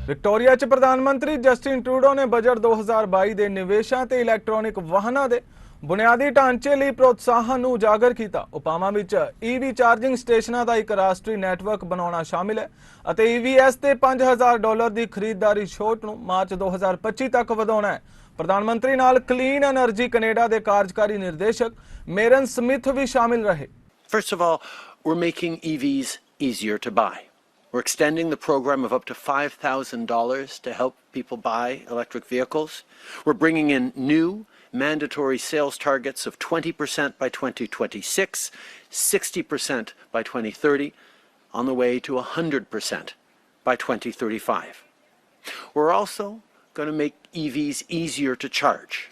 Victoria 'ਚ ਪ੍ਰਧਾਨ ਮੰਤਰੀ ਜਸਟਿਨ ਟਰੂਡੋ ਨੇ ਬਜਟ 2022 ਦੇ ਨਿਵੇਸ਼ਾਂ ਤੇ ਇਲੈਕਟ੍ਰੋਨਿਕ ਵਾਹਨਾਂ ਦੇ ਬੁਨਿਆਦੀ ਢਾਂਚੇ ਲਈ ਪ੍ਰੋਤਸਾਹਨ ਨੂੰ ਉਜਾਗਰ ਕੀਤਾ। ਉਪਾਵਾਂ ਵਿੱਚ ਈਵੀ ਚਾਰਜਿੰਗ ਸਟੇਸ਼ਨਾਂ ਦਾ ਇੱਕ ਰਾਸ਼ਟਰੀ ਨੈਟਵਰਕ ਬਣਾਉਣਾ ਸ਼ਾਮਿਲ ਹੈ ਅਤੇ ਈਵੀਐਸ ਤੇ $5000 ਦੀ ਖਰੀਦਦਾਰੀ ਛੋਟ ਨੂੰ ਮਾਰਚ 2025 ਤੱਕ ਵਧਾਉਣਾ ਹੈ। ਪ੍ਰਧਾਨ ਮੰਤਰੀ ਨਾਲ ਕਲੀਨ એનર્ਜੀ ਕੈਨੇਡਾ ਦੇ ਕਾਰਜਕਾਰੀ ਨਿਰਦੇਸ਼ਕ ਮੇਰਨ ਸਮਿਥ ਵੀ ਸ਼ਾਮਿਲ ਰਹੇ। First of all, we're making EVs easier to buy. We're extending the program of up to $5,000 to help people buy electric vehicles. We're bringing in new mandatory sales targets of 20% by 2026, 60% by 2030, on the way to 100% by 2035. We're also going to make EVs easier to charge.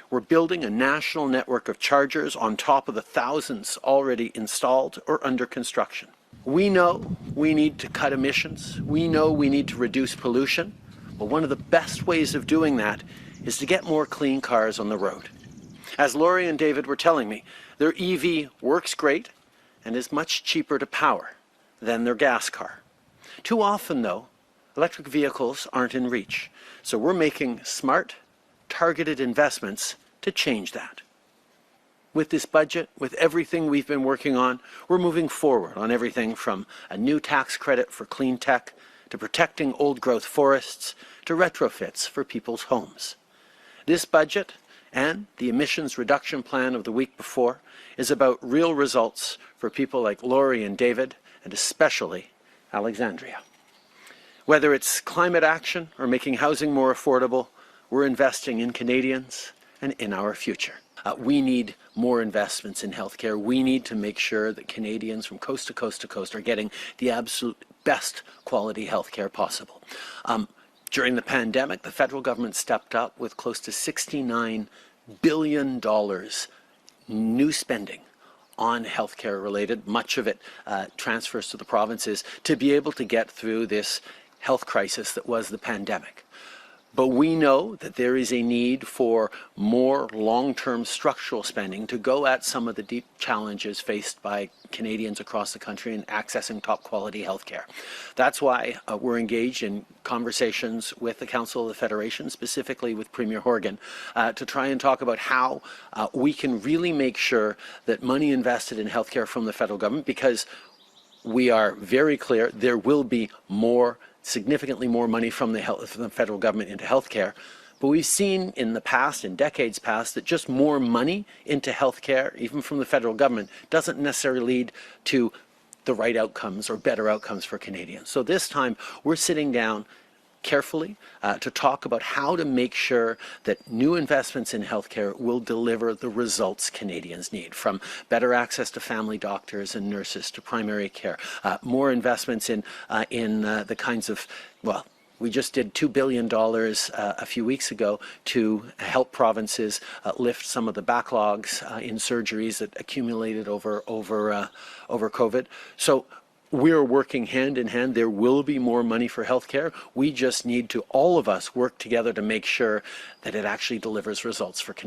We're building a national network of chargers on top of the thousands already installed or under construction. We know we need to cut emissions. We know we need to reduce pollution. But one of the best ways of doing that is to get more clean cars on the road. As Laurie and David were telling me, their EV works great and is much cheaper to power than their gas car. Too often, though, electric vehicles aren't in reach. So we're making smart, targeted investments to change that. With this budget, with everything we've been working on, we're moving forward on everything from a new tax credit for clean tech, to protecting old growth forests, to retrofits for people's homes. This budget and the emissions reduction plan of the week before is about real results for people like Laurie and David, and especially Alexandria. Whether it's climate action or making housing more affordable, we're investing in Canadians and in our future. We need more investments in healthcare. We need to make sure that Canadians from coast to coast to coast are getting the absolute best quality healthcare possible. During the pandemic, the federal government stepped up with close to $69 billion new spending on healthcare related. Much of it transfers to the provinces to be able to get through this health crisis that was the pandemic. But we know that there is a need for more long-term structural spending to go at some of the deep challenges faced by Canadians across the country in accessing top quality healthcare. That's why we're engaged in conversations with the Council of the Federation, specifically with Premier Horgan, to try and talk about how we can really make sure that money invested in healthcare from the federal government, because we are very clear there will be significantly more money from the federal government into healthcare. But we've seen in the past, in decades past, that just more money into healthcare, even from the federal government, doesn't necessarily lead to the right outcomes or better outcomes for Canadians. So this time we're sitting down carefully to talk about how to make sure that new investments in healthcare will deliver the results Canadians need, from better access to family doctors and nurses to primary care, more investments in the kinds of, well, we just did $2 billion a few weeks ago to help provinces lift some of the backlogs in surgeries that accumulated over COVID. So we're working hand in hand. There will be more money for healthcare. We just need to, all of us, work together to make sure that it actually delivers results for Canadians.